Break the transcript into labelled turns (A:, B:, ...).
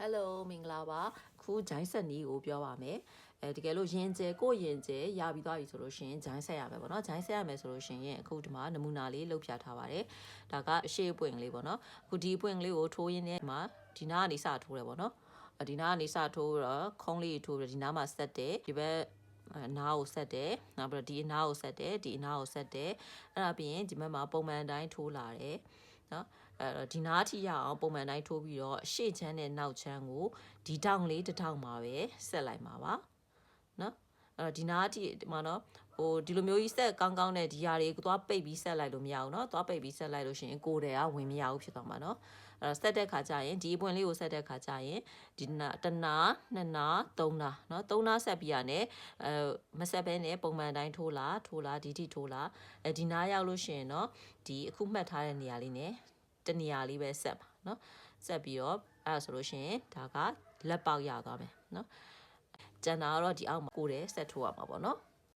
A: Hello မင်္ဂလာပါခုဂျိုင်းဆက်နီးကိုပြောပါမယ်တကယ်လို့ရင်ကျဲကိုရင်ကျဲရပြီးသွားပြီဆိုလို့ရှိရင်ဂျိုင်းဆက်ရမယ်ပေါ့နော်ဂျိုင်းဆက်ရမယ်ဆိုလို့ရှိရင်အခုဒီမှာနမူနာလေးလုပ်ပြထားပါတယ်ဒါကအရှိပွင့်ကလေးပေါ့နော်အခုဒီပွင့်ကလေးကိုထိုးရင်းနဲ့ဒီမှာဒီနားကနေစထိုးတယ်ပေါ့နော်ဒီနားကနေစထိုးတော့ခုံးလေးထိုးပြီးဒီနားမှာဆက်တယ်ဒီဘက်နားကိုဆက်တယ်နောက်ပြီးတော့ဒီအနားကိုဆက်တယ်ဒီအနားကိုဆက်တယ်အဲ့ဒါပြီးရင်ဒီဘက်မှာပုံမှန်တိုင်းထိုးလာတယ်နော်ဒီနားထိရအောင်ပုံမှန်တိုင်းထိုးပြီးတော့အရှိချမ်းနဲ့နောက်ချမ်းကိုဒီတောင်လေးတစ်ထောင်မှာပဲဆက်လိုက်မှာပါနော်ဒီနားထိဒီမှာနော်ဒီလိုမျိုးကြီးဆက်ကောင်းကောင်းနဲ့ဒီຢာတွေကိုသွားပိတ်ပြီးဆက်လိုက်လို့မရဘူးเนาะသွားပိတ်ပြီးဆက်လိုက်လို့ရှိရင်ကိုယ်တည်းကဝင်မရဘူးဖြစ်သွားမှာเนาะဆက်တဲ့ခါကျရင်ဒီအပွင့်လေးကိုဆက်တဲ့ခါကျရင်ဒီနာတနာနှစ်နာသုံးနာเนาะသုံးနာဆက်ပြီးရနဲ့မဆက်ဘဲနဲ့ပုံမှန်တိုင်းထိုးလာဒီထိထိုးလာဒီနားရောက်လို့ရှိရင်เนาะဒီအခုမှတ်ထားတဲ့နေရာလေးနဲ့တနေရာလေးပဲဆက်ပါเนาะဆက်ပြီးတော့အဲ့ဒါဆိုလို့ရှိရင်ဒါကလက်ပေါက်ရသွားမယ်เนาะကျန်တာကတော့ဒီအောက်မှာကိုယ်တည်းဆက်ထိုးရမှာပေါ့เนาะ